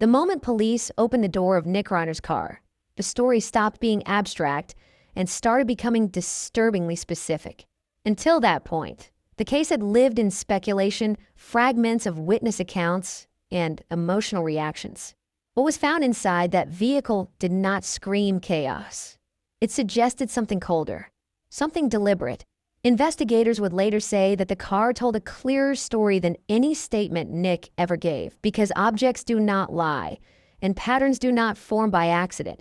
The moment police opened the door of Nick Reiner's car, the story stopped being abstract and started becoming disturbingly specific. Until that point, the case had lived in speculation, fragments of witness accounts, and emotional reactions. What was found inside that vehicle did not scream chaos. It suggested something colder, something deliberate. Investigators would later say that the car told a clearer story than any statement Nick ever gave, because objects do not lie, and patterns do not form by accident.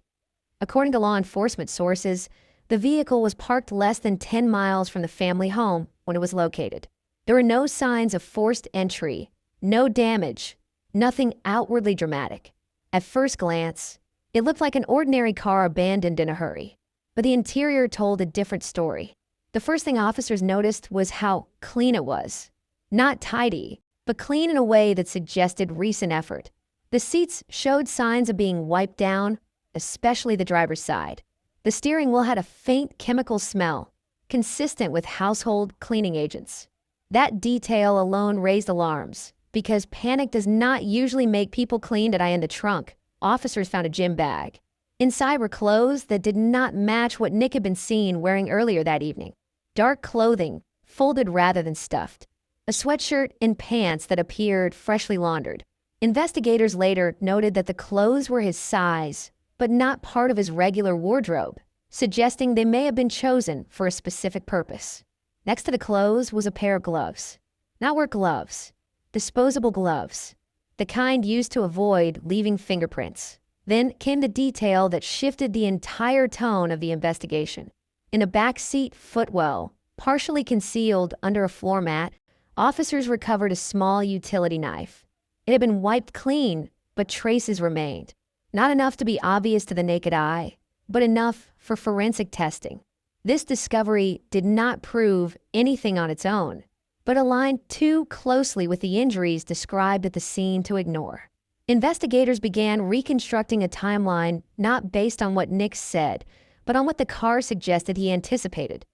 According to law enforcement sources, the vehicle was parked less than 10 miles from the family home when it was located. There were no signs of forced entry, no damage, nothing outwardly dramatic. At first glance, it looked like an ordinary car abandoned in a hurry, but the interior told a different story. The first thing officers noticed was how clean it was. Not tidy, but clean in a way that suggested recent effort. The seats showed signs of being wiped down, especially the driver's side. The steering wheel had a faint chemical smell, consistent with household cleaning agents. That detail alone raised alarms, because panic does not usually make people clean. In the trunk, officers found a gym bag. Inside were clothes that did not match what Nick had been seen wearing earlier that evening. Dark clothing, folded rather than stuffed. A sweatshirt and pants that appeared freshly laundered. Investigators later noted that the clothes were his size, but not part of his regular wardrobe, suggesting they may have been chosen for a specific purpose. Next to the clothes was a pair of gloves. Not work gloves, disposable gloves, the kind used to avoid leaving fingerprints. Then came the detail that shifted the entire tone of the investigation. In a backseat footwell, partially concealed under a floor mat, officers recovered a small utility knife. It had been wiped clean, but traces remained. Not enough to be obvious to the naked eye, but enough for forensic testing. This discovery did not prove anything on its own, but aligned too closely with the injuries described at the scene to ignore. Investigators began reconstructing a timeline not based on what Nick said, but on what the car suggested he anticipated.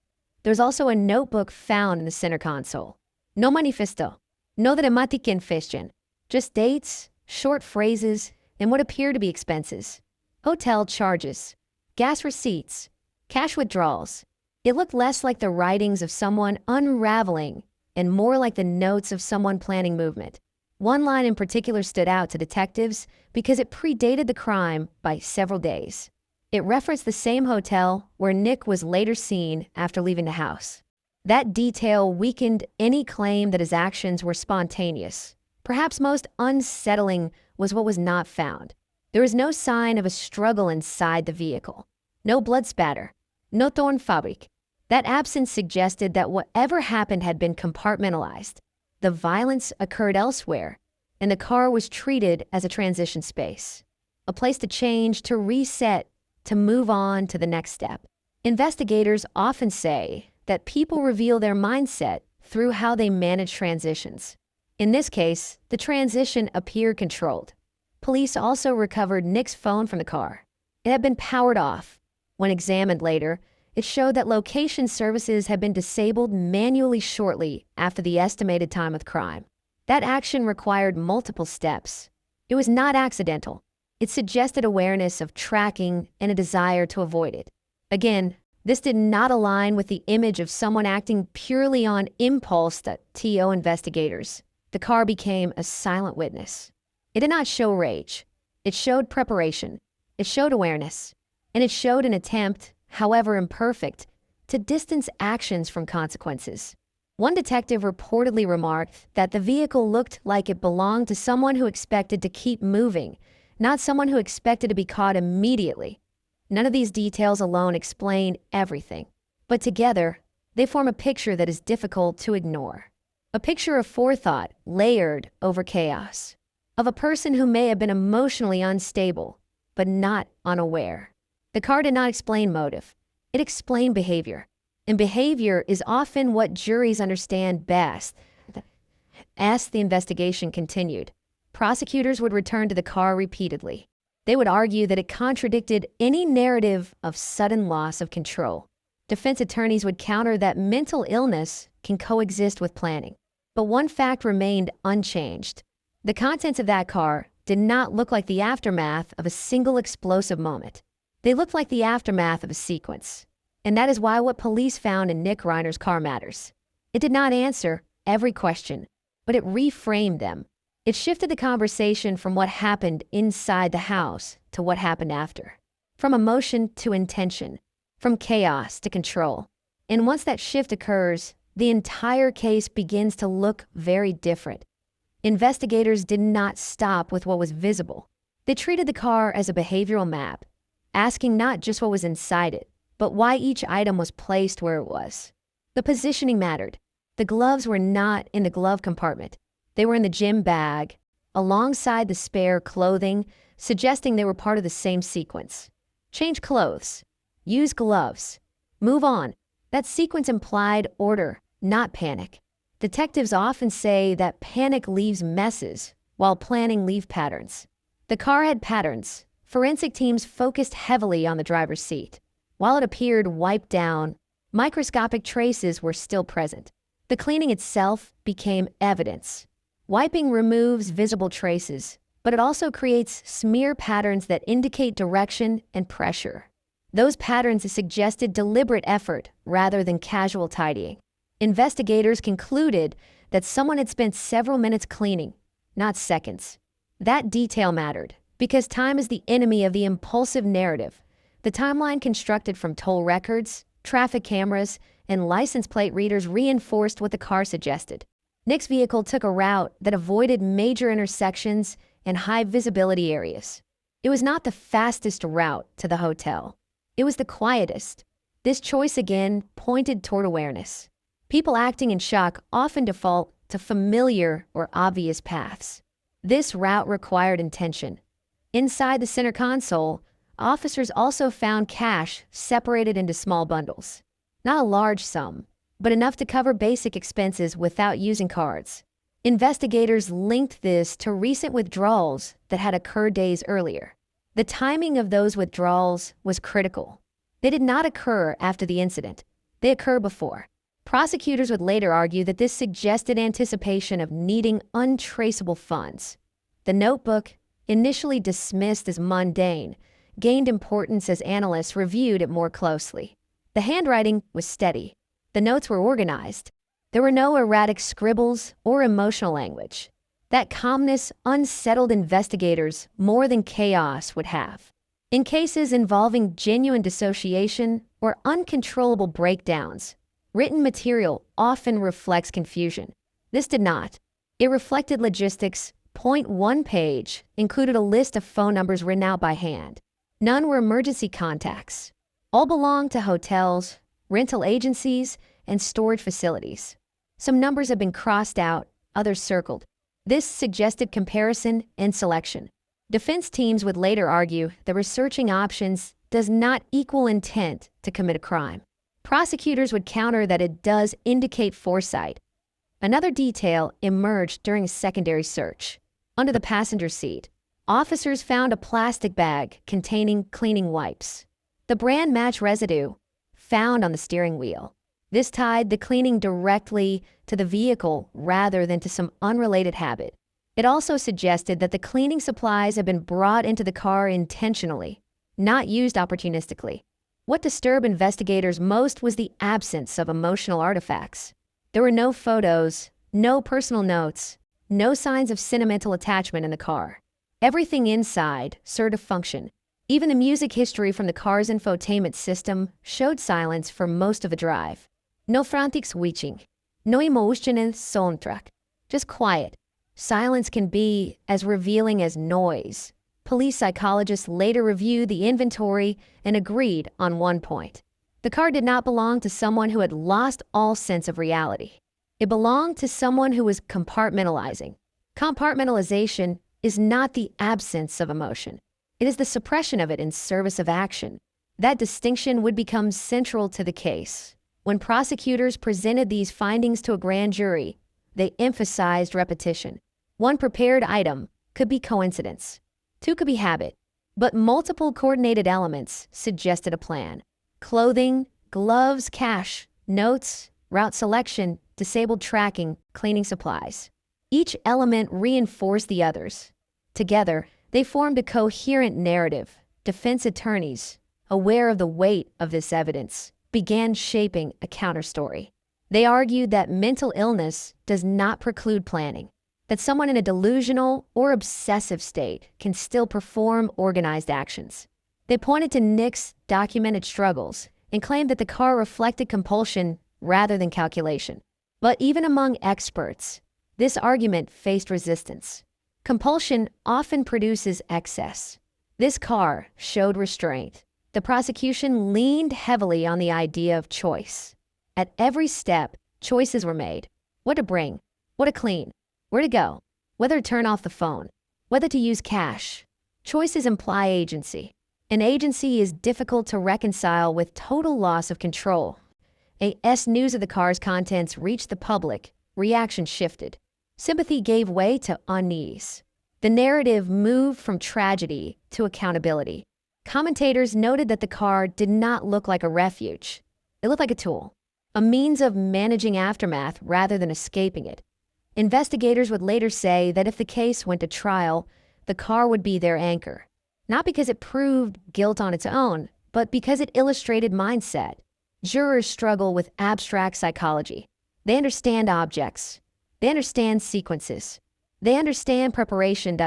There's also a notebook found in the center console. No manifesto, no dramatic confession, just dates, short phrases, and what appear to be expenses. Hotel charges, gas receipts, cash withdrawals. It looked less like the writings of someone unraveling and more like the notes of someone planning movement. One line in particular stood out to detectives because it predated the crime by several days. It referenced the same hotel where Nick was later seen after leaving the house. That detail weakened any claim that his actions were spontaneous. Perhaps most unsettling was what was not found. There was no sign of a struggle inside the vehicle. No blood spatter. No torn fabric. That absence suggested that whatever happened had been compartmentalized. The violence occurred elsewhere, and the car was treated as a transition space. A place to change, to reset, to move on to the next step. Investigators often say that people reveal their mindset through how they manage transitions. In this case, the transition appeared controlled. Police also recovered Nick's phone from the car. It had been powered off. When examined later, it showed that location services had been disabled manually shortly after the estimated time of the crime. That action required multiple steps. It was not accidental. It suggested awareness of tracking and a desire to avoid it. Again, this did not align with the image of someone acting purely on impulse to investigators. The car became a silent witness. It did not show rage. It showed preparation. It showed awareness. And it showed an attempt, however imperfect, to distance actions from consequences. One detective reportedly remarked that the vehicle looked like it belonged to someone who expected to keep moving, not someone who expected to be caught immediately. None of these details alone explain everything, but together, they form a picture that is difficult to ignore. A picture of forethought layered over chaos, of a person who may have been emotionally unstable, but not unaware. The car did not explain motive. It explained behavior. And behavior is often what juries understand best. As the investigation continued, prosecutors would return to the car repeatedly. They would argue that it contradicted any narrative of sudden loss of control. Defense attorneys would counter that mental illness can coexist with planning. But one fact remained unchanged. The contents of that car did not look like the aftermath of a single explosive moment. They looked like the aftermath of a sequence. And that is why what police found in Nick Reiner's car matters. It did not answer every question, but it reframed them. It shifted the conversation from what happened inside the house to what happened after. From emotion to intention, from chaos to control. And once that shift occurs, the entire case begins to look very different. Investigators did not stop with what was visible. They treated the car as a behavioral map, asking not just what was inside it, but why each item was placed where it was. The positioning mattered. The gloves were not in the glove compartment. They were in the gym bag, alongside the spare clothing, suggesting they were part of the same sequence. Change clothes. Use gloves. Move on. That sequence implied order, not panic. Detectives often say that panic leaves messes, while planning leaves patterns. The car had patterns. Forensic teams focused heavily on the driver's seat. While it appeared wiped down, microscopic traces were still present. The cleaning itself became evidence. Wiping removes visible traces, but it also creates smear patterns that indicate direction and pressure. Those patterns suggested deliberate effort rather than casual tidying. Investigators concluded that someone had spent several minutes cleaning, not seconds. That detail mattered, because time is the enemy of the impulsive narrative. The timeline constructed from toll records, traffic cameras, and license plate readers reinforced what the car suggested. Nick's vehicle took a route that avoided major intersections and high visibility areas. It was not the fastest route to the hotel. It was the quietest. This choice again pointed toward awareness. People acting in shock often default to familiar or obvious paths. This route required intention. Inside the center console, officers also found cash separated into small bundles. Not a large sum, but enough to cover basic expenses without using cards. Investigators linked this to recent withdrawals that had occurred days earlier. The timing of those withdrawals was critical. They did not occur after the incident. They occurred before. Prosecutors would later argue that this suggested anticipation of needing untraceable funds. The notebook, initially dismissed as mundane, gained importance as analysts reviewed it more closely. The handwriting was steady. The notes were organized. There were no erratic scribbles or emotional language. That calmness unsettled investigators more than chaos would have. In cases involving genuine dissociation or uncontrollable breakdowns, written material often reflects confusion. This did not. It reflected logistics. Point 1 page included a list of phone numbers written out by hand. None were emergency contacts. All belonged to hotels, rental agencies, and storage facilities. Some numbers have been crossed out, others circled. This suggested comparison and selection. Defense teams would later argue that researching options does not equal intent to commit a crime. Prosecutors would counter that it does indicate foresight. Another detail emerged during a secondary search. Under the passenger seat, officers found a plastic bag containing cleaning wipes. The brand matched residue found on the steering wheel. This tied the cleaning directly to the vehicle rather than to some unrelated habit. It also suggested that the cleaning supplies had been brought into the car intentionally, not used opportunistically. What disturbed investigators most was the absence of emotional artifacts. There were no photos, no personal notes, no signs of sentimental attachment in the car. Everything inside served a function. Even the music history from the car's infotainment system showed silence for most of the drive. No frantic switching, no emotional soundtrack, just quiet. Silence can be as revealing as noise. Police psychologists later reviewed the inventory and agreed on one point. The car did not belong to someone who had lost all sense of reality. It belonged to someone who was compartmentalizing. Compartmentalization is not the absence of emotion. It is the suppression of it in service of action. That distinction would become central to the case. When prosecutors presented these findings to a grand jury, they emphasized repetition. One prepared item could be coincidence. Two could be habit. But multiple coordinated elements suggested a plan. Clothing, gloves, cash, notes, route selection, disabled tracking, cleaning supplies. Each element reinforced the others. Together, they formed a coherent narrative. Defense attorneys, aware of the weight of this evidence, began shaping a counterstory. They argued that mental illness does not preclude planning, that someone in a delusional or obsessive state can still perform organized actions. They pointed to Nick's documented struggles and claimed that the car reflected compulsion rather than calculation. But even among experts, this argument faced resistance. Compulsion often produces excess. This car showed restraint. The prosecution leaned heavily on the idea of choice. At every step, choices were made. What to bring, what to clean, where to go, whether to turn off the phone, whether to use cash. Choices imply agency. And agency is difficult to reconcile with total loss of control. As news of the car's contents reached the public, reaction shifted. Sympathy gave way to unease. The narrative moved from tragedy to accountability. Commentators noted that the car did not look like a refuge. It looked like a tool, a means of managing aftermath rather than escaping it. Investigators would later say that if the case went to trial, the car would be their anchor. Not because it proved guilt on its own, but because it illustrated mindset. Jurors struggle with abstract psychology. They understand objects. They understand sequences. They understand preparation.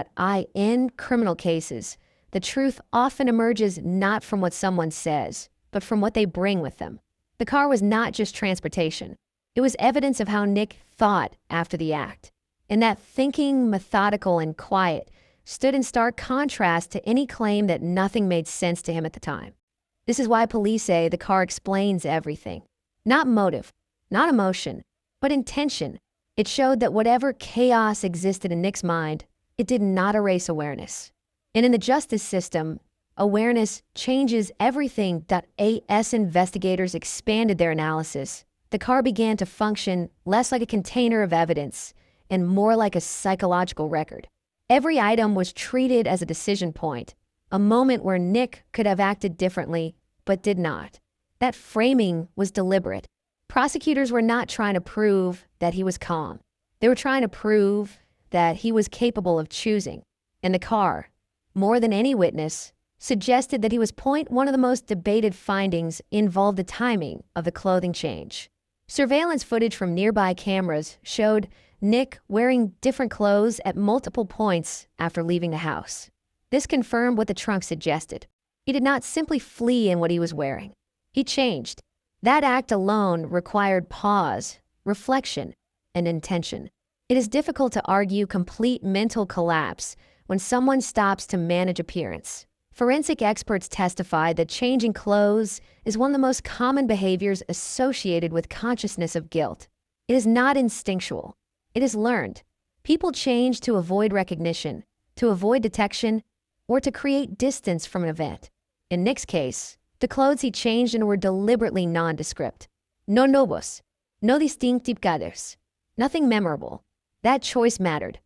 In criminal cases, the truth often emerges not from what someone says, but from what they bring with them. The car was not just transportation. It was evidence of how Nick thought after the act. And that thinking, methodical and quiet, stood in stark contrast to any claim that nothing made sense to him at the time. This is why police say the car explains everything. Not motive, not emotion, but intention. It showed that whatever chaos existed in Nick's mind, it did not erase awareness. And in the justice system, awareness changes everything. As investigators expanded their analysis, the car began to function less like a container of evidence and more like a psychological record. Every item was treated as a decision point, a moment where Nick could have acted differently, but did not. That framing was deliberate. Prosecutors were not trying to prove that he was calm. They were trying to prove that he was capable of choosing. And the car, more than any witness, suggested that he was. One of the most debated findings involved the timing of the clothing change. Surveillance footage from nearby cameras showed Nick wearing different clothes at multiple points after leaving the house. This confirmed what the trunk suggested. He did not simply flee in what he was wearing. He changed. That act alone required pause, reflection, and intention. It is difficult to argue complete mental collapse when someone stops to manage appearance. Forensic experts testified that changing clothes is one of the most common behaviors associated with consciousness of guilt. It is not instinctual. It is learned. People change to avoid recognition, to avoid detection, or to create distance from an event. In Nick's case, the clothes he changed in were deliberately nondescript. No novos, no distintivados, nothing memorable. That choice mattered.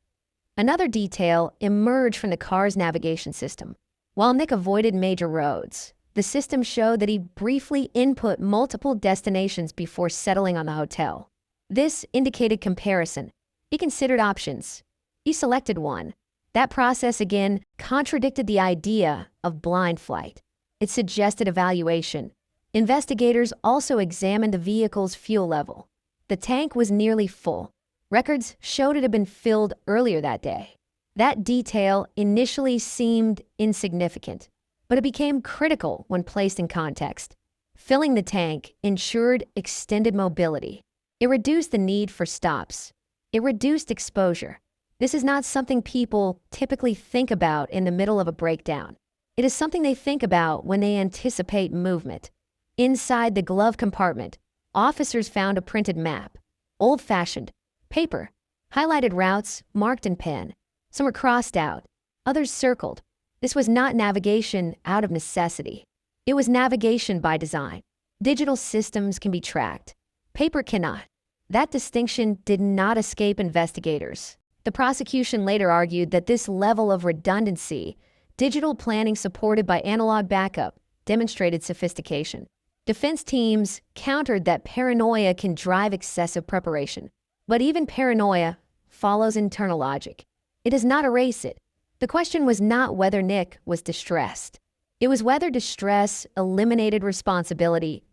Another detail emerged from the car's navigation system. While Nick avoided major roads, the system showed that he briefly input multiple destinations before settling on the hotel. This indicated comparison. He considered options. He selected one. That process again contradicted the idea of blind flight. It suggested evaluation. Investigators also examined the vehicle's fuel level. The tank was nearly full. Records showed it had been filled earlier that day. That detail initially seemed insignificant, but it became critical when placed in context. Filling the tank ensured extended mobility. It reduced the need for stops. It reduced exposure. This is not something people typically think about in the middle of a breakdown. It is something they think about when they anticipate movement. Inside the glove compartment, officers found a printed map, old-fashioned, paper, highlighted routes marked in pen. Some were crossed out, others circled. This was not navigation out of necessity. It was navigation by design. Digital systems can be tracked. Paper cannot. That distinction did not escape investigators. The prosecution later argued that this level of redundancy, digital planning supported by analog backup, demonstrated sophistication. Defense teams countered that paranoia can drive excessive preparation. But even paranoia follows internal logic. It does not erase it. The question was not whether Nick was distressed. It was whether distress eliminated responsibility.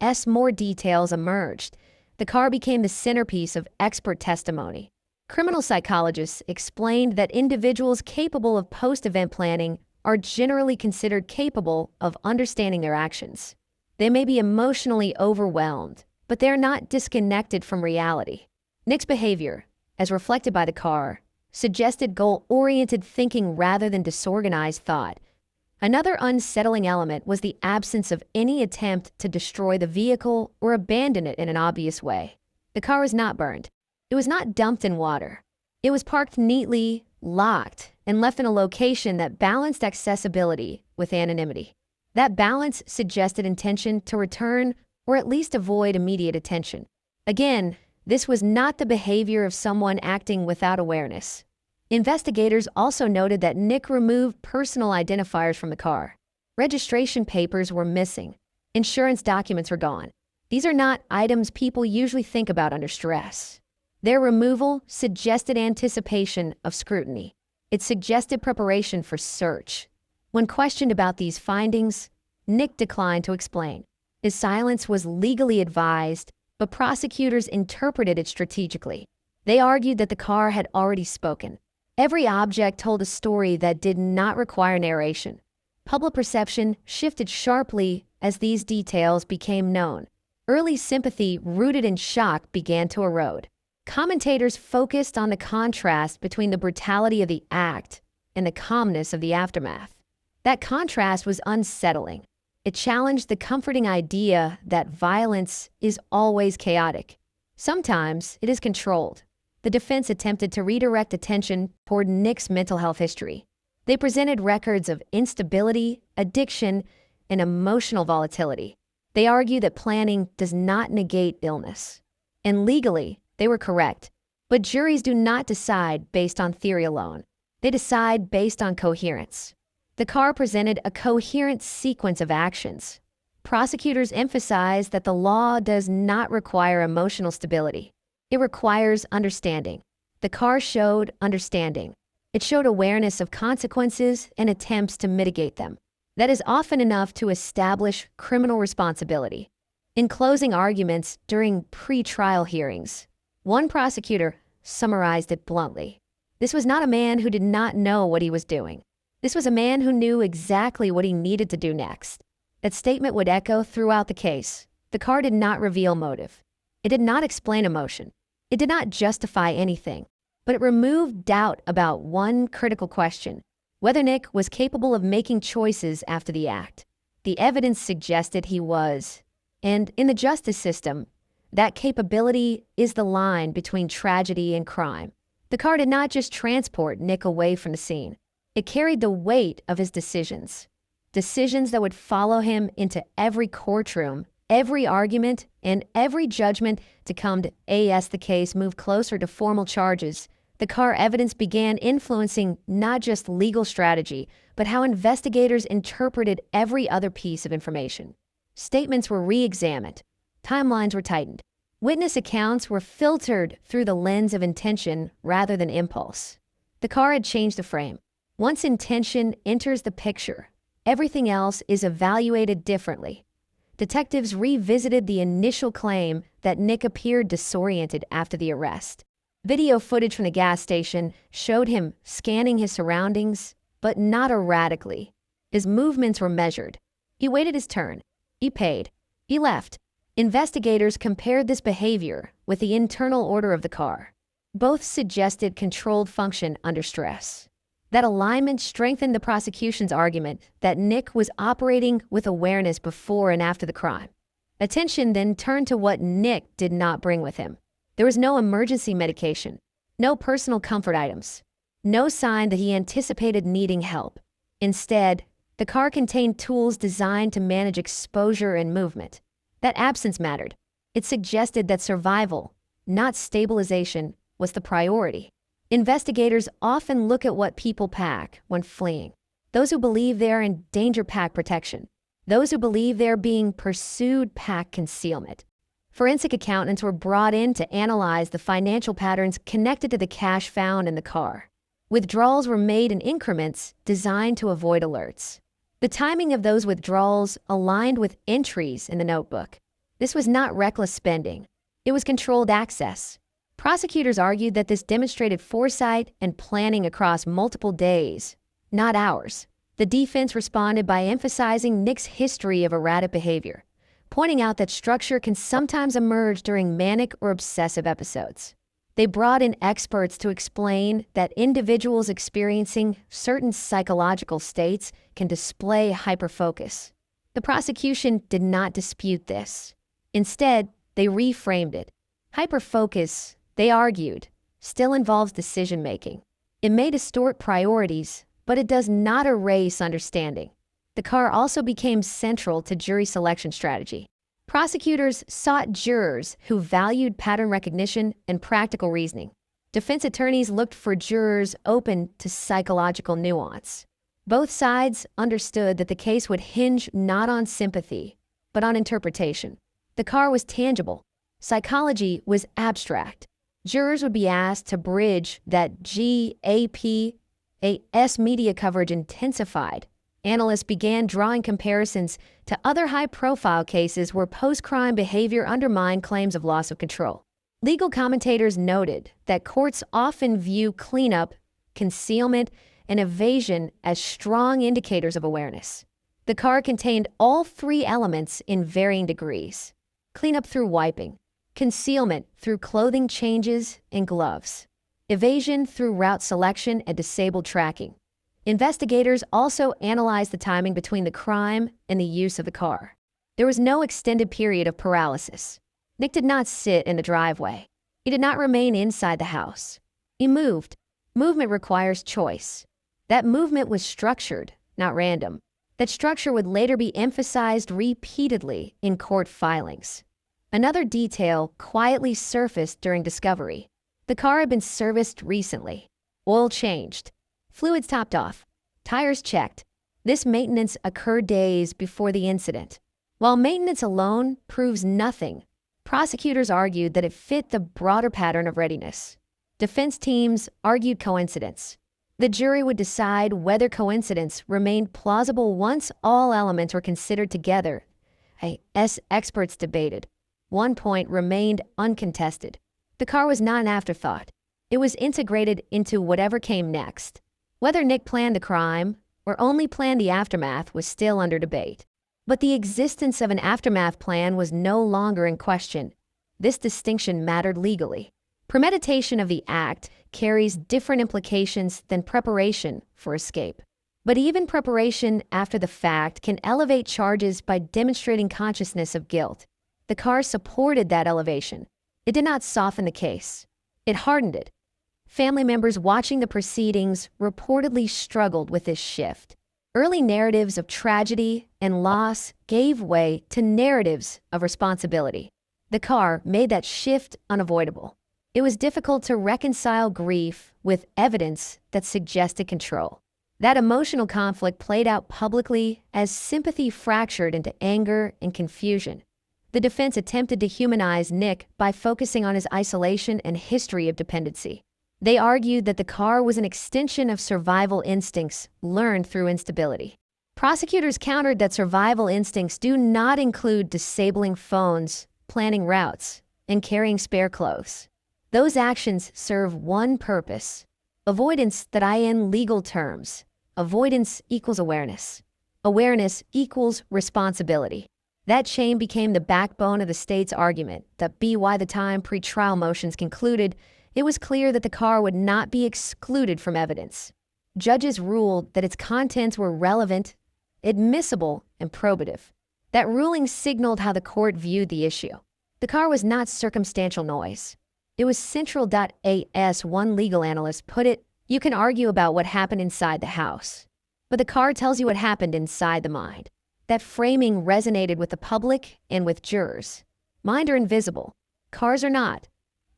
As more details emerged, the car became the centerpiece of expert testimony. Criminal psychologists explained that individuals capable of post-event planning are generally considered capable of understanding their actions. They may be emotionally overwhelmed, but they're not disconnected from reality. Nick's behavior, as reflected by the car, suggested goal-oriented thinking rather than disorganized thought. Another unsettling element was the absence of any attempt to destroy the vehicle or abandon it in an obvious way. The car was not burned. It was not dumped in water. It was parked neatly, locked, and left in a location that balanced accessibility with anonymity. That balance suggested intention to return or at least avoid immediate attention. Again, this was not the behavior of someone acting without awareness. Investigators also noted that Nick removed personal identifiers from the car. Registration papers were missing. Insurance documents were gone. These are not items people usually think about under stress. Their removal suggested anticipation of scrutiny. It suggested preparation for search. When questioned about these findings, Nick declined to explain. His silence was legally advised, but prosecutors interpreted it strategically. They argued that the car had already spoken. Every object told a story that did not require narration. Public perception shifted sharply as these details became known. Early sympathy rooted in shock began to erode. Commentators focused on the contrast between the brutality of the act and the calmness of the aftermath. That contrast was unsettling. It challenged the comforting idea that violence is always chaotic. Sometimes it is controlled. The defense attempted to redirect attention toward Nick's mental health history. They presented records of instability, addiction, and emotional volatility. They argued that planning does not negate illness. And legally, they were correct. But juries do not decide based on theory alone. They decide based on coherence. The car presented a coherent sequence of actions. Prosecutors emphasized that the law does not require emotional stability. It requires understanding. The car showed understanding. It showed awareness of consequences and attempts to mitigate them. That is often enough to establish criminal responsibility. In closing arguments during pre-trial hearings, one prosecutor summarized it bluntly. This was not a man who did not know what he was doing. This was a man who knew exactly what he needed to do next. That statement would echo throughout the case. The car did not reveal motive. It did not explain emotion. It did not justify anything, but it removed doubt about one critical question: whether Nick was capable of making choices after the act. The evidence suggested he was. And in the justice system, that capability is the line between tragedy and crime. The car did not just transport Nick away from the scene. It carried the weight of his decisions. Decisions that would follow him into every courtroom, every argument, and every judgment to come to as the case moved closer to formal charges. The car evidence began influencing not just legal strategy, but how investigators interpreted every other piece of information. Statements were re-examined. Timelines were tightened. Witness accounts were filtered through the lens of intention rather than impulse. The car had changed the frame. Once intention enters the picture, everything else is evaluated differently. Detectives revisited the initial claim that Nick appeared disoriented after the arrest. Video footage from the gas station showed him scanning his surroundings, but not erratically. His movements were measured. He waited his turn. He paid. He left. Investigators compared this behavior with the internal order of the car. Both suggested controlled function under stress. That alignment strengthened the prosecution's argument that Nick was operating with awareness before and after the crime. Attention then turned to what Nick did not bring with him. There was no emergency medication, no personal comfort items, no sign that he anticipated needing help. Instead, the car contained tools designed to manage exposure and movement. That absence mattered. It suggested that survival, not stabilization, was the priority. Investigators often look at what people pack when fleeing. Those who believe they are in danger pack protection. Those who believe they are being pursued pack concealment. Forensic accountants were brought in to analyze the financial patterns connected to the cash found in the car. Withdrawals were made in increments designed to avoid alerts. The timing of those withdrawals aligned with entries in the notebook. This was not reckless spending. It was controlled access. Prosecutors argued that this demonstrated foresight and planning across multiple days, not hours. The defense responded by emphasizing Nick's history of erratic behavior, pointing out that structure can sometimes emerge during manic or obsessive episodes. They brought in experts to explain that individuals experiencing certain psychological states can display hyperfocus. The prosecution did not dispute this. Instead, they reframed it. Hyperfocus, they argued, still involves decision-making. It may distort priorities, but it does not erase understanding. The car also became central to jury selection strategy. Prosecutors sought jurors who valued pattern recognition and practical reasoning. Defense attorneys looked for jurors open to psychological nuance. Both sides understood that the case would hinge not on sympathy, but on interpretation. The car was tangible. Psychology was abstract. Jurors would be asked to bridge that GAP-AS media coverage intensified. Analysts began drawing comparisons to other high-profile cases where post-crime behavior undermined claims of loss of control. Legal commentators noted that courts often view cleanup, concealment, and evasion as strong indicators of awareness. The car contained all three elements in varying degrees. Cleanup through wiping, concealment through clothing changes and gloves, evasion through route selection and disabled tracking. Investigators also analyzed the timing between the crime and the use of the car. There was no extended period of paralysis. Nick did not sit in the driveway. He did not remain inside the house. He moved. Movement requires choice. That movement was structured, not random. That structure would later be emphasized repeatedly in court filings. Another detail quietly surfaced during discovery. The car had been serviced recently. Oil changed. Fluids topped off, tires checked. This maintenance occurred days before the incident. While maintenance alone proves nothing, prosecutors argued that it fit the broader pattern of readiness. Defense teams argued coincidence. The jury would decide whether coincidence remained plausible once all elements were considered together. As experts debated, one point remained uncontested. The car was not an afterthought. It was integrated into whatever came next. Whether Nick planned the crime or only planned the aftermath was still under debate. But the existence of an aftermath plan was no longer in question. This distinction mattered legally. Premeditation of the act carries different implications than preparation for escape. But even preparation after the fact can elevate charges by demonstrating consciousness of guilt. The car supported that elevation. It did not soften the case. It hardened it. Family members watching the proceedings reportedly struggled with this shift. Early narratives of tragedy and loss gave way to narratives of responsibility. The car made that shift unavoidable. It was difficult to reconcile grief with evidence that suggested control. That emotional conflict played out publicly as sympathy fractured into anger and confusion. The defense attempted to humanize Nick by focusing on his isolation and history of dependency. They argued that the car was an extension of survival instincts learned through instability. Prosecutors countered that survival instincts do not include disabling phones, planning routes, and carrying spare clothes. Those actions serve one purpose: avoidance. That in legal terms, avoidance equals awareness. Awareness equals responsibility. That chain became the backbone of the state's argument that by the time pretrial motions concluded, it was clear that the car would not be excluded from evidence. Judges ruled that its contents were relevant, admissible, and probative. That ruling signaled how the court viewed the issue. The car was not circumstantial noise. It was central. As one legal analyst put it, you can argue about what happened inside the house, but the car tells you what happened inside the mind. That framing resonated with the public and with jurors. Mind are invisible. Cars are not.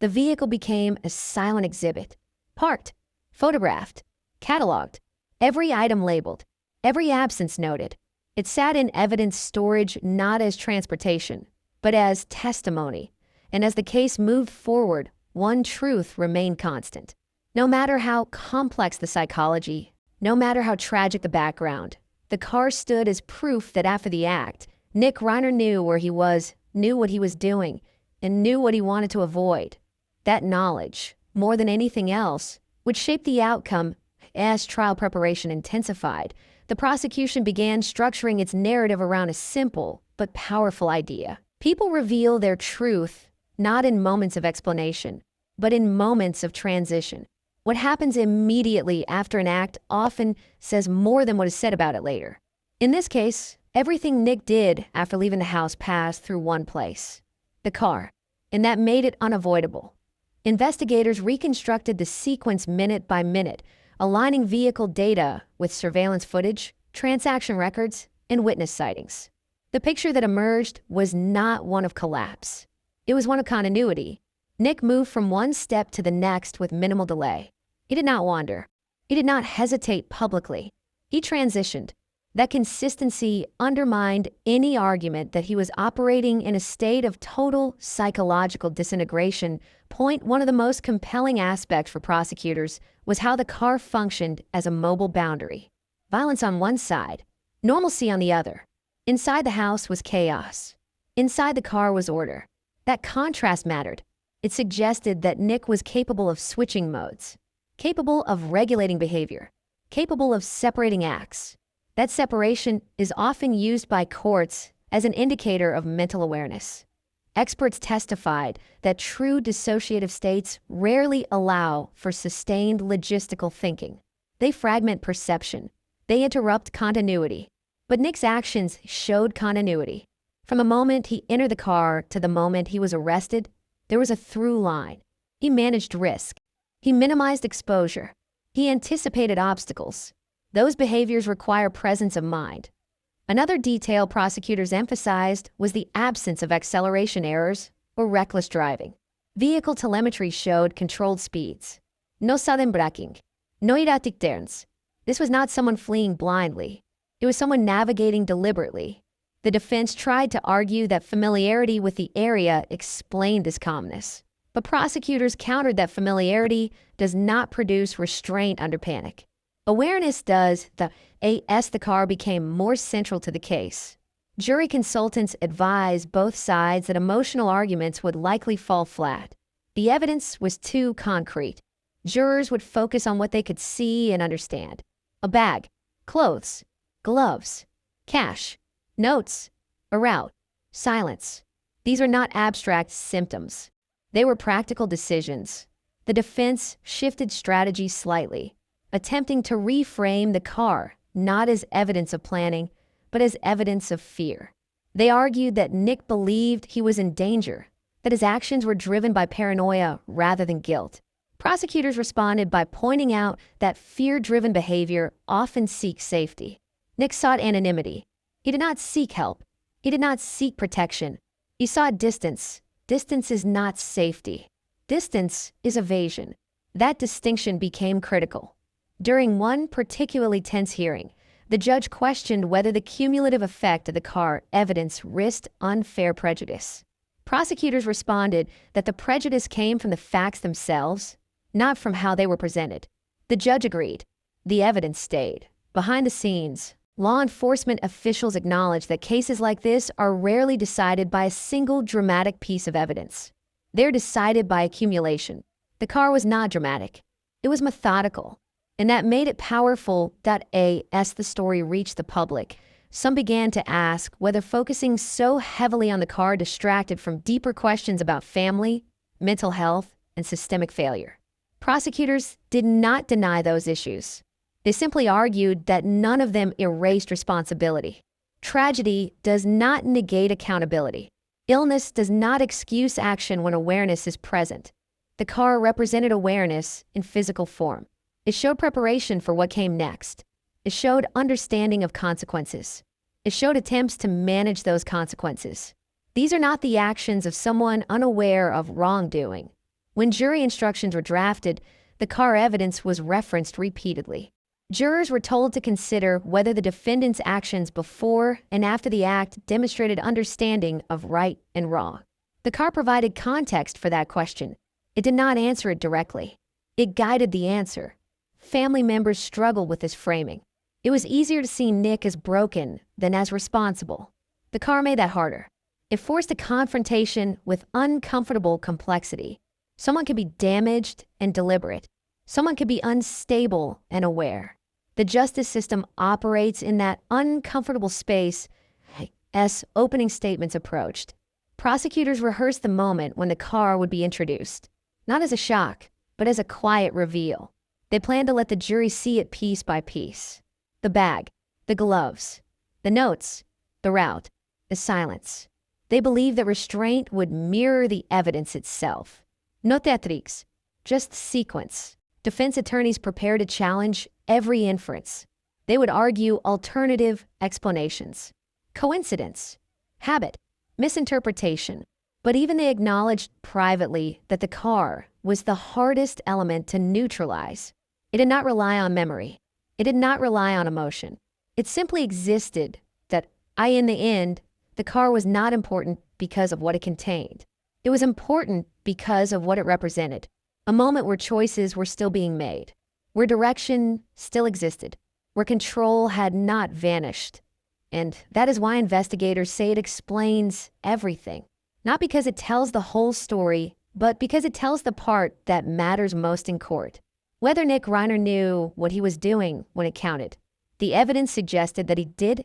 The vehicle became a silent exhibit. Parked, photographed, cataloged, every item labeled, every absence noted. It sat in evidence storage not as transportation, but as testimony. And as the case moved forward, one truth remained constant. No matter how complex the psychology, no matter how tragic the background, the car stood as proof that after the act, Nick Reiner knew where he was, knew what he was doing, and knew what he wanted to avoid. That knowledge, more than anything else, would shape the outcome. As trial preparation intensified, the prosecution began structuring its narrative around a simple but powerful idea. People reveal their truth not in moments of explanation, but in moments of transition. What happens immediately after an act often says more than what is said about it later. In this case, everything Nick did after leaving the house passed through one place: the car, and that made it unavoidable. Investigators reconstructed the sequence minute by minute, aligning vehicle data with surveillance footage, transaction records, and witness sightings. The picture that emerged was not one of collapse. It was one of continuity. Nick moved from one step to the next with minimal delay. He did not wander. He did not hesitate publicly. He transitioned. That consistency undermined any argument that he was operating in a state of total psychological disintegration. One of the most compelling aspects for prosecutors was how the car functioned as a mobile boundary. Violence on one side, normalcy on the other. Inside the house was chaos. Inside the car was order. That contrast mattered. It suggested that Nick was capable of switching modes, capable of regulating behavior, capable of separating acts. That separation is often used by courts as an indicator of mental awareness. Experts testified that true dissociative states rarely allow for sustained logistical thinking. They fragment perception. They interrupt continuity. But Nick's actions showed continuity. From the moment he entered the car to the moment he was arrested, there was a through line. He managed risk. He minimized exposure. He anticipated obstacles. Those behaviors require presence of mind. Another detail prosecutors emphasized was the absence of acceleration errors or reckless driving. Vehicle telemetry showed controlled speeds. No sudden braking. No erratic turns. This was not someone fleeing blindly. It was someone navigating deliberately. The defense tried to argue that familiarity with the area explained this calmness. But prosecutors countered that familiarity does not produce restraint under panic. Awareness does. The car became more central to the case. Jury consultants advised both sides that emotional arguments would likely fall flat. The evidence was too concrete. Jurors would focus on what they could see and understand. A bag, clothes, gloves, cash, notes, a route, silence. These are not abstract symptoms. They were practical decisions. The defense shifted strategy slightly, attempting to reframe the car not as evidence of planning, but as evidence of fear. They argued that Nick believed he was in danger, that his actions were driven by paranoia rather than guilt. Prosecutors responded by pointing out that fear-driven behavior often seeks safety. Nick sought anonymity. He did not seek help. He did not seek protection. He sought distance. Distance is not safety. Distance is evasion. That distinction became critical. During one particularly tense hearing, the judge questioned whether the cumulative effect of the car evidence risked unfair prejudice. Prosecutors responded that the prejudice came from the facts themselves, not from how they were presented. The judge agreed. The evidence stayed. Behind the scenes, law enforcement officials acknowledged that cases like this are rarely decided by a single dramatic piece of evidence. They're decided by accumulation. The car was not dramatic. It was methodical. And that made it powerful. As the story reached the public, some began to ask whether focusing so heavily on the car distracted from deeper questions about family, mental health, and systemic failure. Prosecutors did not deny those issues. They simply argued that none of them erased responsibility. Tragedy does not negate accountability. Illness does not excuse action when awareness is present. The car represented awareness in physical form. It showed preparation for what came next. It showed understanding of consequences. It showed attempts to manage those consequences. These are not the actions of someone unaware of wrongdoing. When jury instructions were drafted, the car evidence was referenced repeatedly. Jurors were told to consider whether the defendant's actions before and after the act demonstrated understanding of right and wrong. The car provided context for that question. It did not answer it directly. It guided the answer. Family members struggled with this framing. It was easier to see Nick as broken than as responsible. The car made that harder. It forced a confrontation with uncomfortable complexity. Someone could be damaged and deliberate. Someone could be unstable and aware. The justice system operates in that uncomfortable space as opening statements approached. Prosecutors rehearsed the moment when the car would be introduced, not as a shock, but as a quiet reveal. They planned to let the jury see it piece by piece. The bag, the gloves, the notes, the route, the silence. They believed that restraint would mirror the evidence itself. No theatrics, just sequence. Defense attorneys prepared to challenge every inference. They would argue alternative explanations. Coincidence, habit, misinterpretation. But even they acknowledged privately that the car was the hardest element to neutralize. It did not rely on memory. It did not rely on emotion. It simply existed that in the end, the car was not important because of what it contained. It was important because of what it represented. A moment where choices were still being made, where direction still existed, where control had not vanished. And that is why investigators say it explains everything. Not because it tells the whole story, but because it tells the part that matters most in court. Whether Nick Reiner knew what he was doing when it counted, the evidence suggested that he did.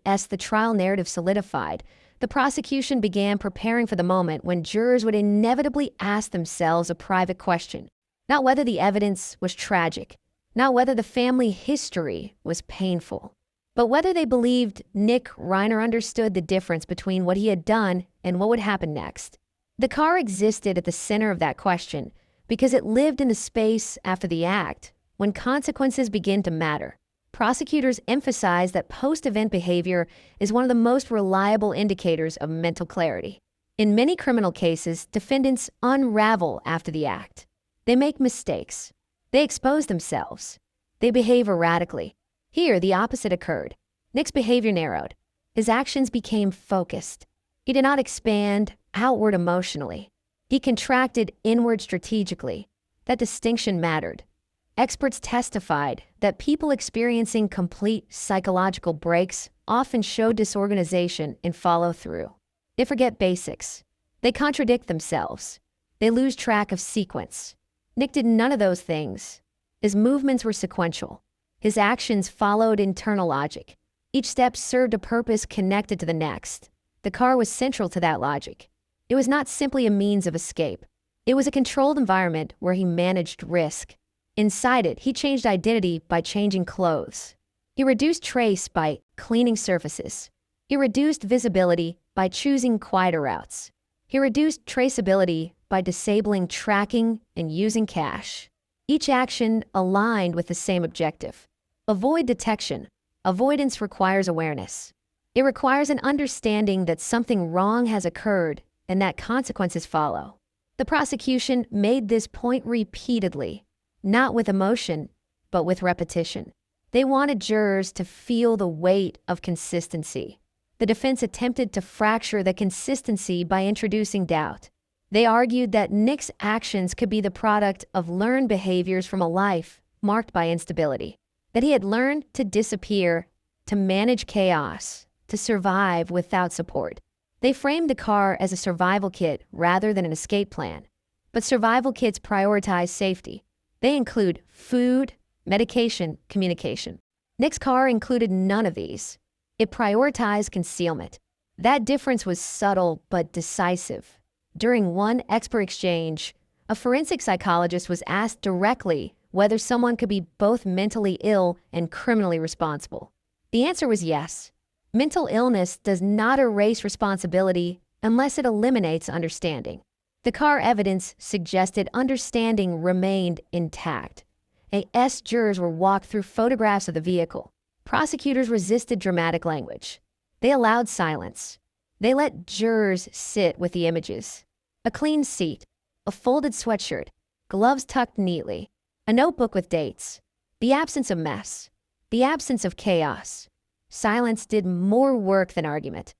As the trial narrative solidified, the prosecution began preparing for the moment when jurors would inevitably ask themselves a private question. Not whether the evidence was tragic, not whether the family history was painful, but whether they believed Nick Reiner understood the difference between what he had done and what would happen next. The car existed at the center of that question because it lived in the space after the act, when consequences begin to matter. Prosecutors emphasize that post-event behavior is one of the most reliable indicators of mental clarity. In many criminal cases, defendants unravel after the act. They make mistakes. They expose themselves. They behave erratically. Here, the opposite occurred. Nick's behavior narrowed. His actions became focused. He did not expand outward emotionally. He contracted inward strategically. That distinction mattered. Experts testified that people experiencing complete psychological breaks often show disorganization and follow-through. They forget basics. They contradict themselves. They lose track of sequence. Nick did none of those things. His movements were sequential. His actions followed internal logic. Each step served a purpose connected to the next. The car was central to that logic. It was not simply a means of escape. It was a controlled environment where he managed risk. Inside it, he changed identity by changing clothes. He reduced trace by cleaning surfaces. He reduced visibility by choosing quieter routes. He reduced traceability by disabling tracking and using cache. Each action aligned with the same objective. Avoid detection. Avoidance requires awareness. It requires an understanding that something wrong has occurred and that consequences follow. The prosecution made this point repeatedly. Not with emotion, but with repetition. They wanted jurors to feel the weight of consistency. The defense attempted to fracture the consistency by introducing doubt. They argued that Nick's actions could be the product of learned behaviors from a life marked by instability, that he had learned to disappear, to manage chaos, to survive without support. They framed the car as a survival kit rather than an escape plan. But survival kits prioritize safety. They include food, medication, communication. Nick's car included none of these. It prioritized concealment. That difference was subtle but decisive. During one expert exchange, a forensic psychologist was asked directly whether someone could be both mentally ill and criminally responsible. The answer was yes. Mental illness does not erase responsibility unless it eliminates understanding. The car evidence suggested understanding remained intact. Jurors were walked through photographs of the vehicle. Prosecutors resisted dramatic language. They allowed silence. They let jurors sit with the images. A clean seat, a folded sweatshirt, gloves tucked neatly, a notebook with dates, the absence of mess, the absence of chaos. Silence did more work than argument.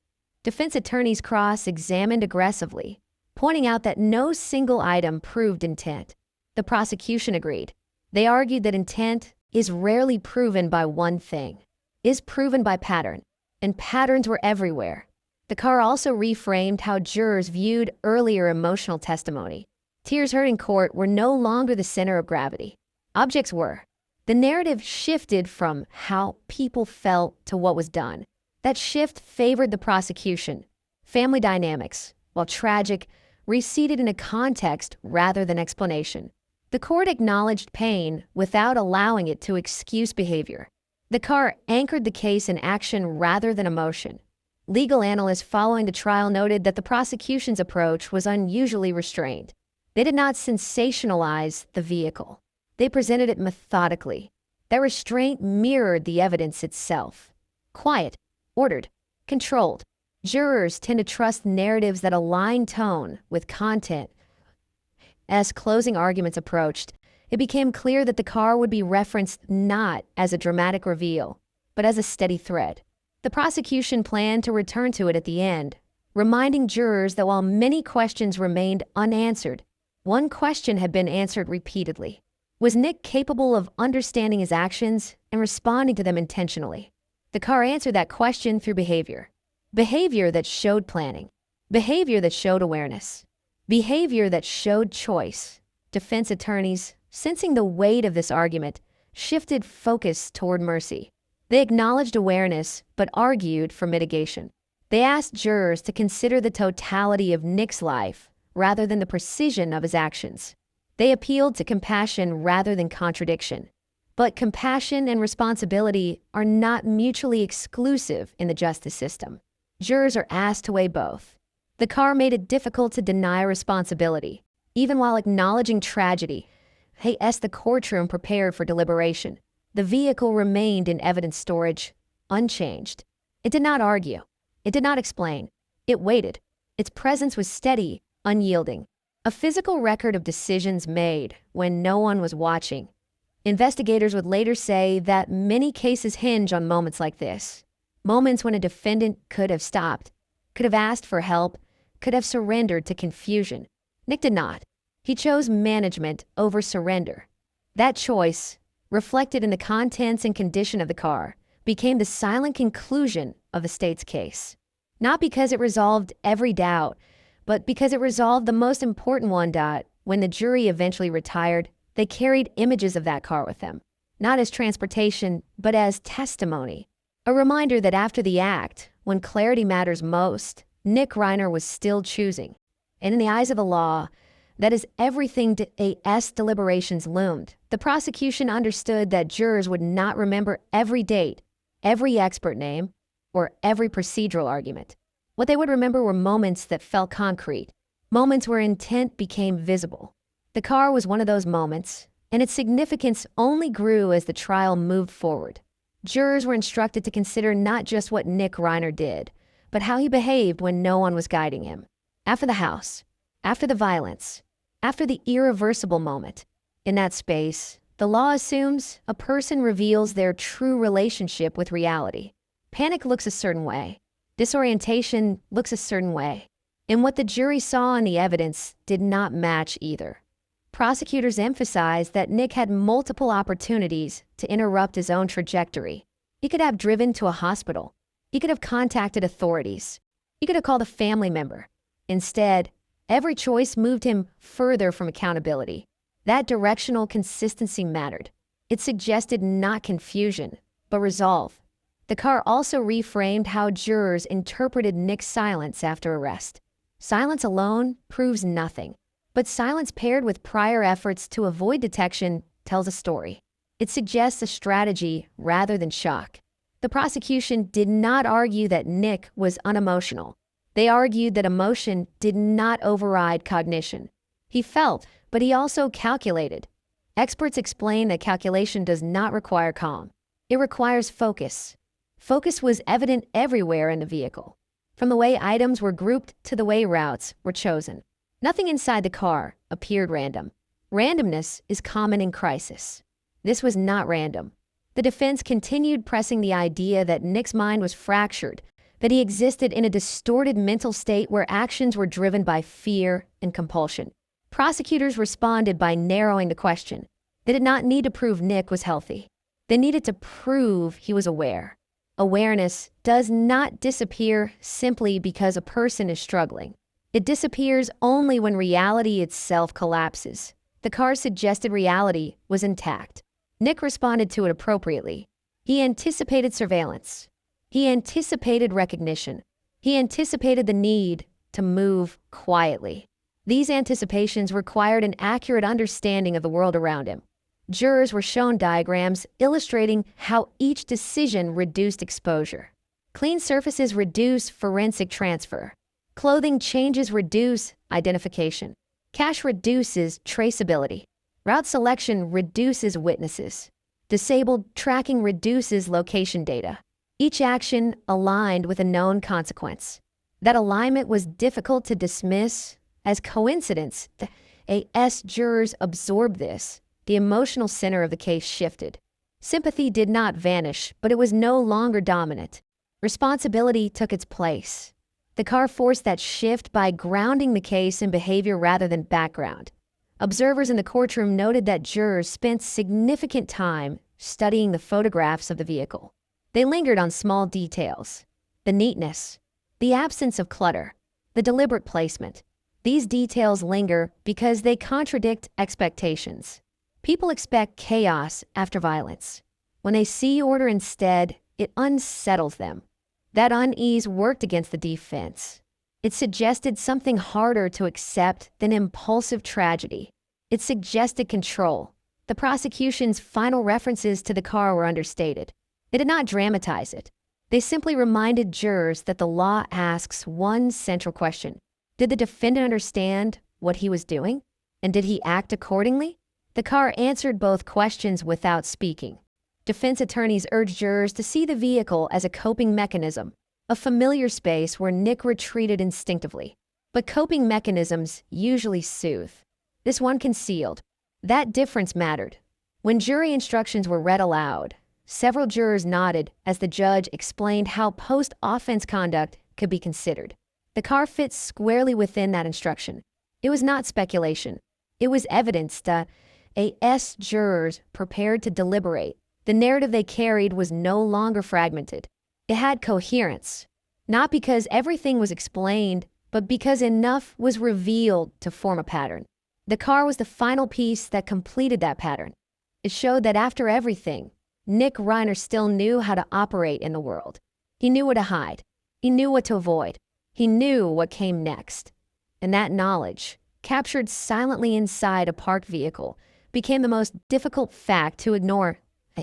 Defense attorneys cross-examined aggressively, pointing out that no single item proved intent. The prosecution agreed. They argued that intent is rarely proven by one thing, is proven by pattern, and patterns were everywhere. The car also reframed how jurors viewed earlier emotional testimony. Tears heard in court were no longer the center of gravity. Objects were. The narrative shifted from how people felt to what was done. That shift favored the prosecution. Family dynamics, while tragic, receded in a context rather than explanation. The court acknowledged pain without allowing it to excuse behavior. The car anchored the case in action rather than emotion. Legal analysts following the trial noted that the prosecution's approach was unusually restrained. They did not sensationalize the vehicle. They presented it methodically. That restraint mirrored the evidence itself. Quiet, ordered, controlled. Jurors tend to trust narratives that align tone with content. As closing arguments approached, it became clear that the car would be referenced not as a dramatic reveal, but as a steady thread. The prosecution planned to return to it at the end, reminding jurors that while many questions remained unanswered, one question had been answered repeatedly. Was Nick capable of understanding his actions and responding to them intentionally? The car answered that question through behavior. Behavior that showed planning. Behavior that showed awareness. Behavior that showed choice. Defense attorneys, sensing the weight of this argument, shifted focus toward mercy. They acknowledged awareness, but argued for mitigation. They asked jurors to consider the totality of Nick's life rather than the precision of his actions. They appealed to compassion rather than contradiction. But compassion and responsibility are not mutually exclusive in the justice system. Jurors are asked to weigh both. The car made it difficult to deny responsibility. Even while acknowledging tragedy, they asked the courtroom prepared for deliberation. The vehicle remained in evidence storage, unchanged. It did not argue. It did not explain. It waited. Its presence was steady, unyielding. A physical record of decisions made when no one was watching. Investigators would later say that many cases hinge on moments like this. Moments when a defendant could have stopped, could have asked for help, could have surrendered to confusion. Nick did not. He chose management over surrender. That choice, reflected in the contents and condition of the car, became the silent conclusion of the state's case. Not because it resolved every doubt, but because it resolved the most important one. When the jury eventually retired, they carried images of that car with them, not as transportation, but as testimony. A reminder that after the act, when clarity matters most, Nick Reiner was still choosing. And in the eyes of the law, that is everything AS deliberations loomed. The prosecution understood that jurors would not remember every date, every expert name, or every procedural argument. What they would remember were moments that felt concrete, moments where intent became visible. The car was one of those moments, and its significance only grew as the trial moved forward. Jurors were instructed to consider not just what Nick Reiner did, but how he behaved when no one was guiding him. After the house, after the violence, after the irreversible moment. In that space, the law assumes a person reveals their true relationship with reality. Panic looks a certain way. Disorientation looks a certain way. And what the jury saw in the evidence did not match either. Prosecutors emphasized that Nick had multiple opportunities to interrupt his own trajectory. He could have driven to a hospital. He could have contacted authorities. He could have called a family member. Instead, every choice moved him further from accountability. That directional consistency mattered. It suggested not confusion, but resolve. The car also reframed how jurors interpreted Nick's silence after arrest. Silence alone proves nothing. But silence paired with prior efforts to avoid detection tells a story. It suggests a strategy rather than shock. The prosecution did not argue that Nick was unemotional. They argued that emotion did not override cognition. He felt, but he also calculated. Experts explain that calculation does not require calm. It requires focus. Focus was evident everywhere in the vehicle, from the way items were grouped to the way routes were chosen. Nothing inside the car appeared random. Randomness is common in crisis. This was not random. The defense continued pressing the idea that Nick's mind was fractured, that he existed in a distorted mental state where actions were driven by fear and compulsion. Prosecutors responded by narrowing the question. They did not need to prove Nick was healthy. They needed to prove he was aware. Awareness does not disappear simply because a person is struggling. It disappears only when reality itself collapses. The car's suggested reality was intact. Nick responded to it appropriately. He anticipated surveillance. He anticipated recognition. He anticipated the need to move quietly. These anticipations required an accurate understanding of the world around him. Jurors were shown diagrams illustrating how each decision reduced exposure. Clean surfaces reduce forensic transfer. Clothing changes reduce identification. Cash reduces traceability. Route selection reduces witnesses. Disabled tracking reduces location data. Each action aligned with a known consequence. That alignment was difficult to dismiss as coincidence. The AS jurors absorbed this. The emotional center of the case shifted. Sympathy did not vanish, but it was no longer dominant. Responsibility took its place. The car forced that shift by grounding the case in behavior rather than background. Observers in the courtroom noted that jurors spent significant time studying the photographs of the vehicle. They lingered on small details: the neatness, the absence of clutter, the deliberate placement. These details linger because they contradict expectations. People expect chaos after violence. When they see order instead, it unsettles them. That unease worked against the defense. It suggested something harder to accept than impulsive tragedy. It suggested control. The prosecution's final references to the car were understated. They did not dramatize it. They simply reminded jurors that the law asks one central question. Did the defendant understand what he was doing? And did he act accordingly? The car answered both questions without speaking. Defense attorneys urged jurors to see the vehicle as a coping mechanism, a familiar space where Nick retreated instinctively. But coping mechanisms usually soothe. This one concealed. That difference mattered. When jury instructions were read aloud, several jurors nodded as the judge explained how post-offense conduct could be considered. The car fit squarely within that instruction. It was not speculation. It was evidence that AS jurors prepared to deliberate. The narrative they carried was no longer fragmented. It had coherence, not because everything was explained, but because enough was revealed to form a pattern. The car was the final piece that completed that pattern. It showed that after everything, Nick Reiner still knew how to operate in the world. He knew what to hide. He knew what to avoid. He knew what came next. And that knowledge, captured silently inside a parked vehicle, became the most difficult fact to ignore.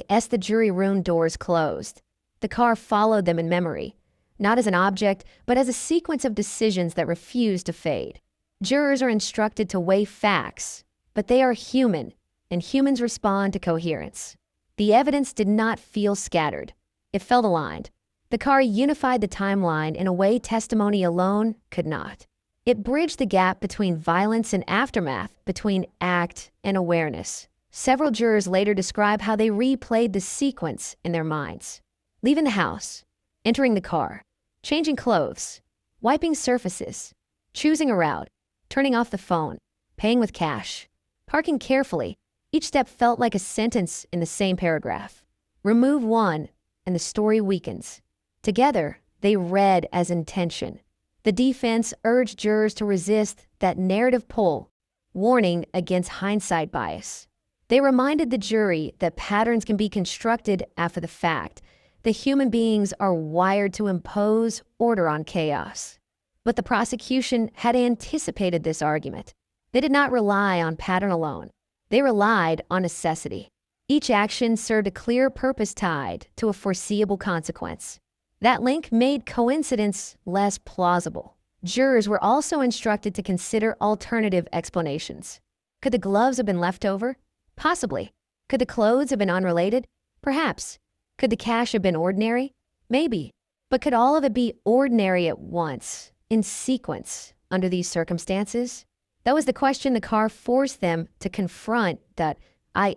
As the jury room doors closed, the car followed them in memory, not as an object, but as a sequence of decisions that refused to fade. Jurors are instructed to weigh facts, but they are human, and humans respond to coherence. The evidence did not feel scattered. It felt aligned. The car unified the timeline in a way testimony alone could not. It bridged the gap between violence and aftermath, between act and awareness. Several jurors later describe how they replayed the sequence in their minds. Leaving the house, entering the car, changing clothes, wiping surfaces, choosing a route, turning off the phone, paying with cash, parking carefully. Each step felt like a sentence in the same paragraph. Remove one, and the story weakens. Together, they read as intention. The defense urged jurors to resist that narrative pull, warning against hindsight bias. They reminded the jury that patterns can be constructed after the fact, that human beings are wired to impose order on chaos. But the prosecution had anticipated this argument. They did not rely on pattern alone. They relied on necessity. Each action served a clear purpose tied to a foreseeable consequence. That link made coincidence less plausible. Jurors were also instructed to consider alternative explanations. Could the gloves have been left over? Possibly. Could the clothes have been unrelated? Perhaps. Could the cash have been ordinary? Maybe. But could all of it be ordinary at once, in sequence, under these circumstances? That was the question the car forced them to confront.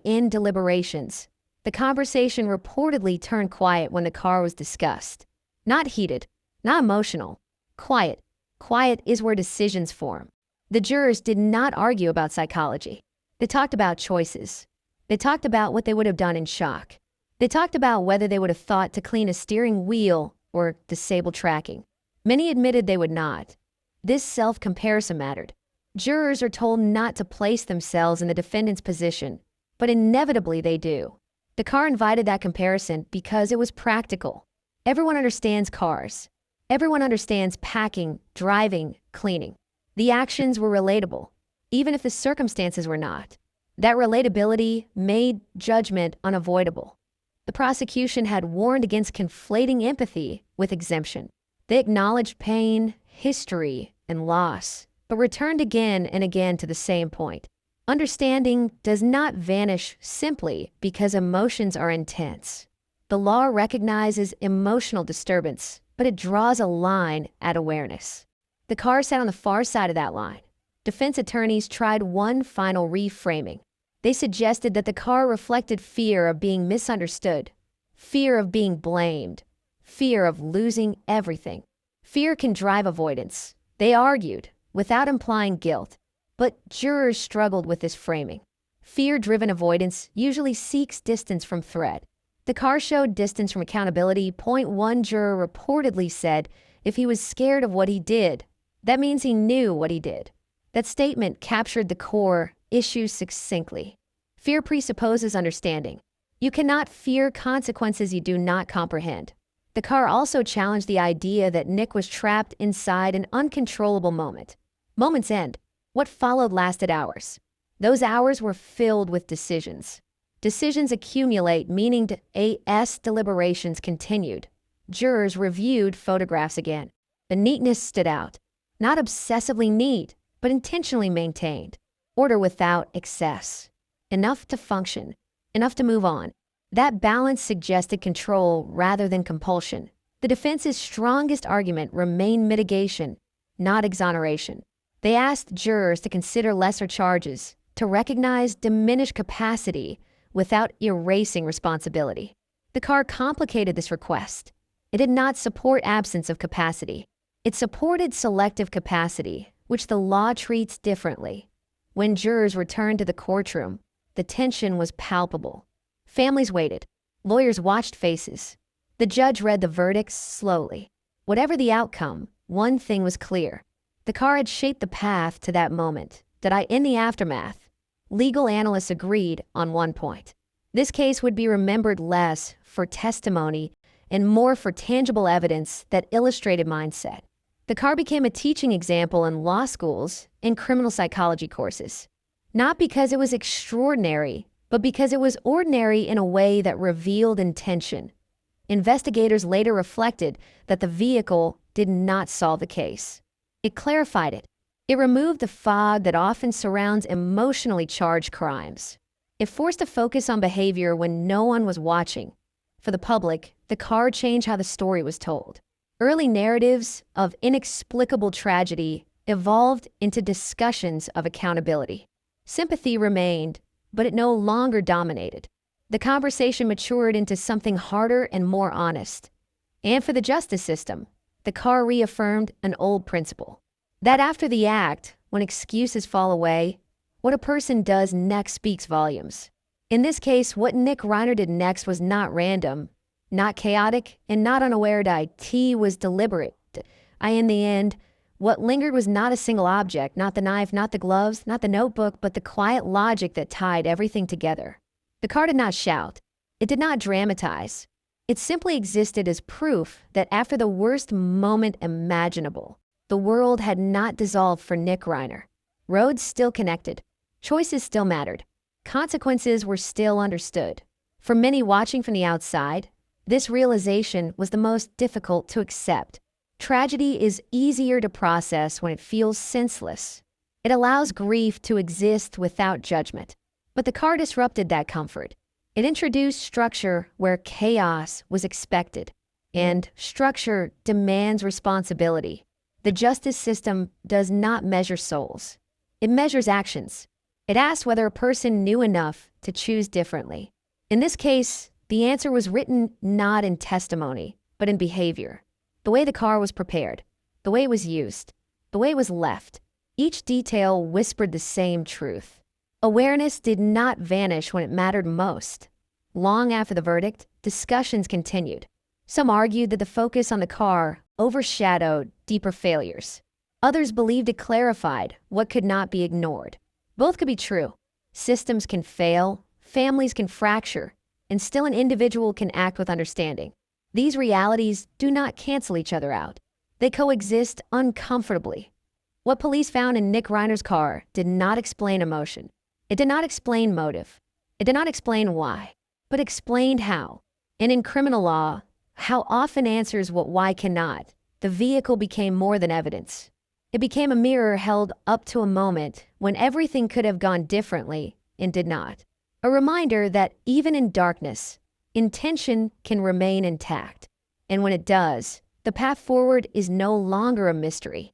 In deliberations. The conversation reportedly turned quiet when the car was discussed. Not heated, not emotional. Quiet. Quiet is where decisions form. The jurors did not argue about psychology. They talked about choices. They talked about what they would have done in shock. They talked about whether they would have thought to clean a steering wheel or disable tracking. Many admitted they would not. This self-comparison mattered. Jurors are told not to place themselves in the defendant's position, but inevitably they do. The car invited that comparison because it was practical. Everyone understands cars. Everyone understands packing, driving, cleaning. The actions were relatable, even if the circumstances were not. That relatability made judgment unavoidable. The prosecution had warned against conflating empathy with exemption. They acknowledged pain, history, and loss, but returned again and again to the same point. Understanding does not vanish simply because emotions are intense. The law recognizes emotional disturbance, but it draws a line at awareness. The car sat on the far side of that line. Defense attorneys tried one final reframing. They suggested that the car reflected fear of being misunderstood, fear of being blamed, fear of losing everything. Fear can drive avoidance, they argued, without implying guilt. But jurors struggled with this framing. Fear-driven avoidance usually seeks distance from threat. The car showed distance from accountability. One juror reportedly said if he was scared of what he did, that means he knew what he did. That statement captured the core issue succinctly. Fear presupposes understanding. You cannot fear consequences you do not comprehend. The car also challenged the idea that Nick was trapped inside an uncontrollable moment. Moments end. What followed lasted hours. Those hours were filled with decisions. Decisions accumulate, meaning AS deliberations continued. Jurors reviewed photographs again. The neatness stood out. Not obsessively neat, but intentionally maintained. Order without excess. Enough to function. Enough to move on. That balance suggested control rather than compulsion. The defense's strongest argument remained mitigation, not exoneration. They asked jurors to consider lesser charges, to recognize diminished capacity without erasing responsibility. The car complicated this request. It did not support absence of capacity. It supported selective capacity, which the law treats differently. When jurors returned to the courtroom, the tension was palpable. Families waited. Lawyers watched faces. The judge read the verdicts slowly. Whatever the outcome, one thing was clear. The car had shaped the path to that moment. In the aftermath, legal analysts agreed on one point. This case would be remembered less for testimony and more for tangible evidence that illustrated mindset. The car became a teaching example in law schools and criminal psychology courses. Not because it was extraordinary, but because it was ordinary in a way that revealed intention. Investigators later reflected that the vehicle did not solve the case. It clarified it. It removed the fog that often surrounds emotionally charged crimes. It forced a focus on behavior when no one was watching. For the public, the car changed how the story was told. Early narratives of inexplicable tragedy evolved into discussions of accountability. Sympathy remained, but it no longer dominated. The conversation matured into something harder and more honest. And for the justice system, the car reaffirmed an old principle. That after the act, when excuses fall away, what a person does next speaks volumes. In this case, what Nick Reiner did next was not random, not chaotic, and not unaware. It was deliberate. In the end, what lingered was not a single object, not the knife, not the gloves, not the notebook, but the quiet logic that tied everything together. The car did not shout. It did not dramatize. It simply existed as proof that after the worst moment imaginable, the world had not dissolved for Nick Reiner. Roads still connected. Choices still mattered. Consequences were still understood. For many watching from the outside, this realization was the most difficult to accept. Tragedy is easier to process when it feels senseless. It allows grief to exist without judgment. But the car disrupted that comfort. It introduced structure where chaos was expected, and structure demands responsibility. The justice system does not measure souls. It measures actions. It asks whether a person knew enough to choose differently. In this case, the answer was written not in testimony, but in behavior. The way the car was prepared, the way it was used, the way it was left. Each detail whispered the same truth. Awareness did not vanish when it mattered most. Long after the verdict, discussions continued. Some argued that the focus on the car overshadowed deeper failures. Others believed it clarified what could not be ignored. Both could be true. Systems can fail, families can fracture, and still an individual can act with understanding. These realities do not cancel each other out. They coexist uncomfortably. What police found in Nick Reiner's car did not explain emotion. It did not explain motive. It did not explain why, but explained how. And in criminal law, how often answers what why cannot. The vehicle became more than evidence. It became a mirror held up to a moment when everything could have gone differently and did not. A reminder that even in darkness, intention can remain intact. And when it does, the path forward is no longer a mystery.